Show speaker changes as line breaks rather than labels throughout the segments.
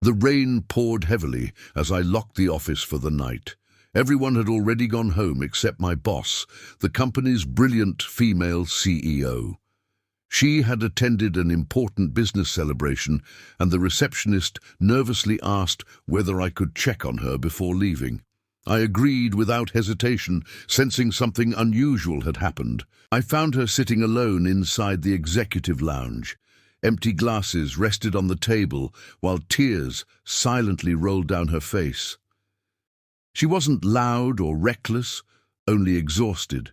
The rain poured heavily as I locked the office for the night. Everyone had already gone home except my boss, the company's brilliant female CEO. She had attended an important business celebration, and the receptionist nervously asked whether I could check on her before leaving. I agreed without hesitation, sensing something unusual had happened. I found her sitting alone inside the executive lounge. Empty glasses rested on the table, while tears silently rolled down her face. She wasn't loud or reckless, only exhausted.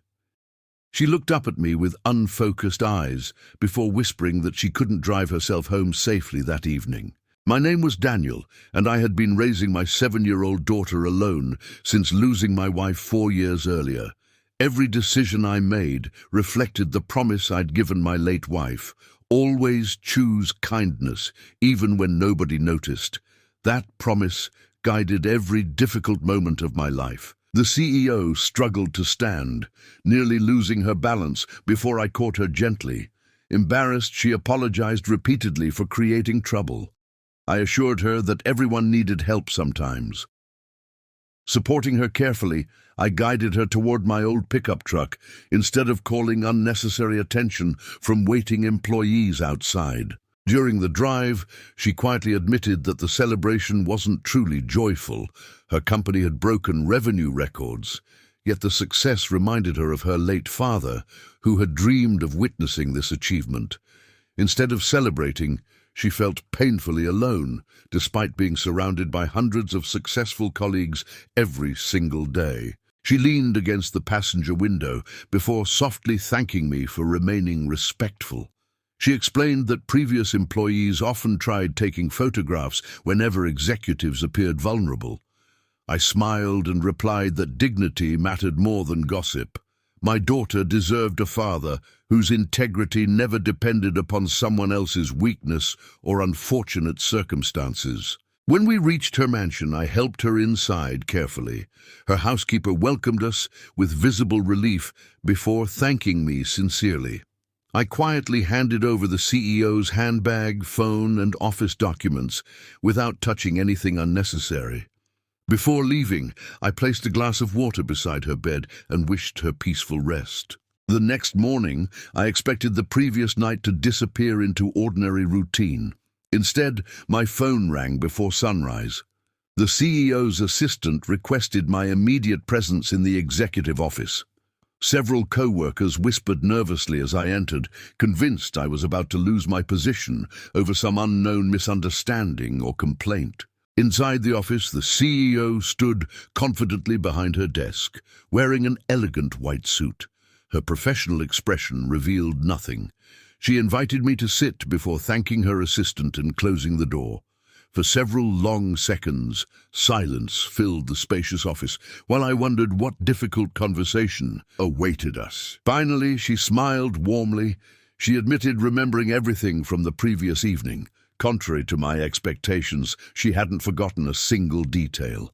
She looked up at me with unfocused eyes before whispering that she couldn't drive herself home safely that evening. My name was Daniel, and I had been raising my 7-year-old daughter alone since losing my wife 4 years earlier. Every decision I made reflected the promise I'd given my late wife: always choose kindness, even when nobody noticed. That promise guided every difficult moment of my life. The CEO struggled to stand, nearly losing her balance before I caught her gently. Embarrassed, she apologized repeatedly for creating trouble. I assured her that everyone needed help sometimes. Supporting her carefully, I guided her toward my old pickup truck instead of calling unnecessary attention from waiting employees outside. During the drive, she quietly admitted that the celebration wasn't truly joyful. Her company had broken revenue records, yet the success reminded her of her late father, who had dreamed of witnessing this achievement. Instead of celebrating, she felt painfully alone, despite being surrounded by hundreds of successful colleagues every single day. She leaned against the passenger window before softly thanking me for remaining respectful. She explained that previous employees often tried taking photographs whenever executives appeared vulnerable. I smiled and replied that dignity mattered more than gossip. My daughter deserved a father whose integrity never depended upon someone else's weakness or unfortunate circumstances. When we reached her mansion, I helped her inside carefully. Her housekeeper welcomed us with visible relief before thanking me sincerely. I quietly handed over the CEO's handbag, phone, and office documents without touching anything unnecessary. Before leaving, I placed a glass of water beside her bed and wished her peaceful rest. The next morning, I expected the previous night to disappear into ordinary routine. Instead, my phone rang before sunrise. The CEO's assistant requested my immediate presence in the executive office. Several co-workers whispered nervously as I entered, convinced I was about to lose my position over some unknown misunderstanding or complaint. Inside the office, the CEO stood confidently behind her desk, wearing an elegant white suit. Her professional expression revealed nothing. She invited me to sit before thanking her assistant and closing the door. For several long seconds, silence filled the spacious office, while I wondered what difficult conversation awaited us. Finally, she smiled warmly. She admitted remembering everything from the previous evening. Contrary to my expectations, she hadn't forgotten a single detail.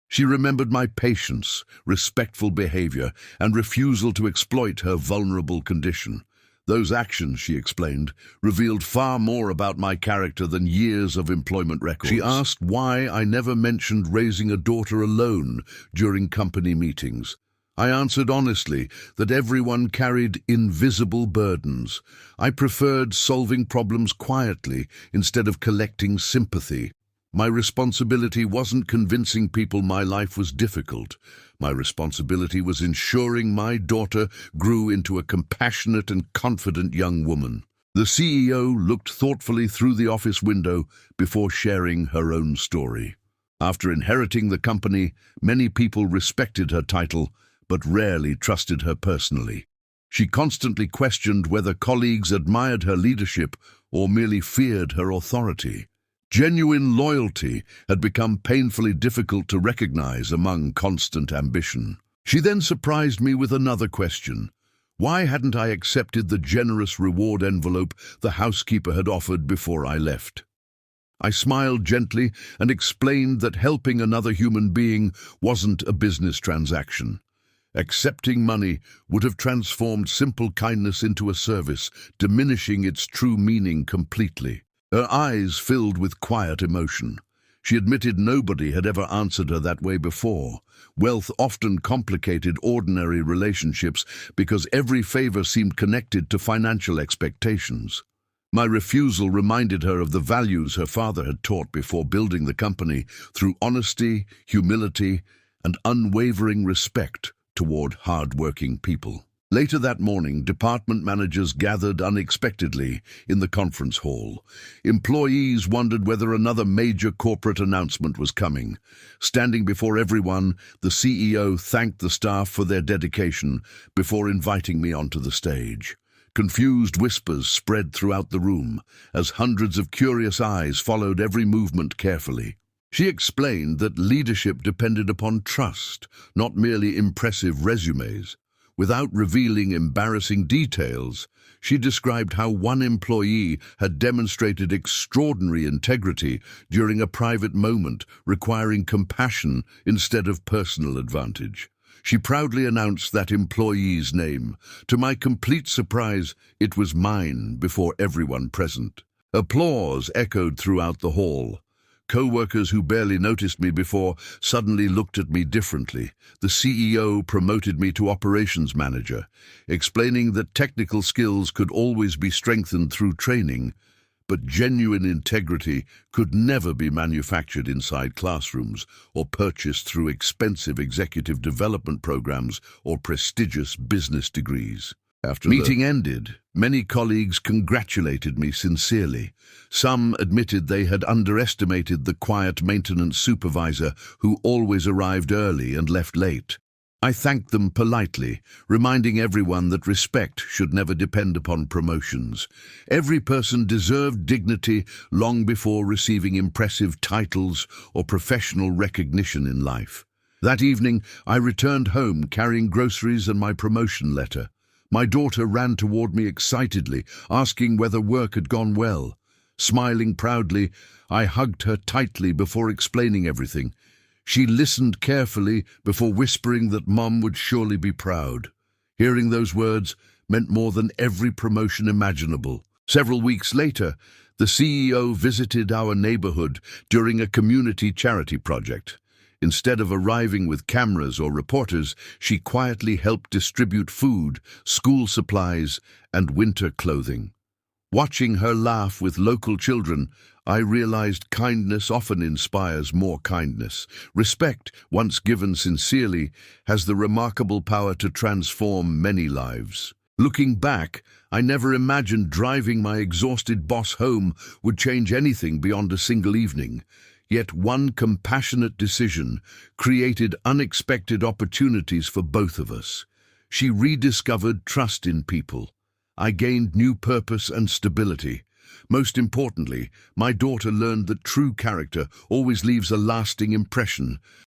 She remembered my patience, respectful behavior, and refusal to exploit her vulnerable condition. Those actions, she explained, revealed far more about my character than years of employment records. She asked why I never mentioned raising a daughter alone during company meetings. I answered honestly that everyone carried invisible burdens. I preferred solving problems quietly instead of collecting sympathy. My responsibility wasn't convincing people my life was difficult. My responsibility was ensuring my daughter grew into a compassionate and confident young woman. The CEO looked thoughtfully through the office window before sharing her own story. After inheriting the company, many people respected her title, but rarely trusted her personally. She constantly questioned whether colleagues admired her leadership or merely feared her authority. Genuine loyalty had become painfully difficult to recognize among constant ambition. She then surprised me with another question. Why hadn't I accepted the generous reward envelope the housekeeper had offered before I left? I smiled gently and explained that helping another human being wasn't a business transaction. Accepting money would have transformed simple kindness into a service, diminishing its true meaning completely. Her eyes filled with quiet emotion. She admitted nobody had ever answered her that way before. Wealth often complicated ordinary relationships because every favor seemed connected to financial expectations. My refusal reminded her of the values her father had taught before building the company through honesty, humility, and unwavering respect toward hard-working people. Later that morning, department managers gathered unexpectedly in the conference hall. Employees wondered whether another major corporate announcement was coming. Standing before everyone, the CEO thanked the staff for their dedication before inviting me onto the stage. Confused whispers spread throughout the room as hundreds of curious eyes followed every movement carefully. She explained that leadership depended upon trust, not merely impressive resumes. Without revealing embarrassing details, she described how one employee had demonstrated extraordinary integrity during a private moment, requiring compassion instead of personal advantage. She proudly announced that employee's name. To my complete surprise, it was mine before everyone present. Applause echoed throughout the hall. Co-workers who barely noticed me before suddenly looked at me differently. The CEO promoted me to operations manager, explaining that technical skills could always be strengthened through training, but genuine integrity could never be manufactured inside classrooms or purchased through expensive executive development programs or prestigious business degrees. After the meeting ended, many colleagues congratulated me sincerely. Some admitted they had underestimated the quiet maintenance supervisor who always arrived early and left late. I thanked them politely, reminding everyone that respect should never depend upon promotions. Every person deserved dignity long before receiving impressive titles or professional recognition in life. That evening, I returned home carrying groceries and my promotion letter. My daughter ran toward me excitedly, asking whether work had gone well. Smiling proudly, I hugged her tightly before explaining everything. She listened carefully before whispering that Mom would surely be proud. Hearing those words meant more than every promotion imaginable. Several weeks later, the CEO visited our neighborhood during a community charity project. Instead of arriving with cameras or reporters, she quietly helped distribute food, school supplies, and winter clothing. Watching her laugh with local children, I realized kindness often inspires more kindness. Respect, once given sincerely, has the remarkable power to transform many lives. Looking back, I never imagined driving my exhausted boss home would change anything beyond a single evening. Yet one compassionate decision created unexpected opportunities for both of us. She rediscovered trust in people. I gained new purpose and stability. Most importantly, my daughter learned that true character always leaves a lasting impression.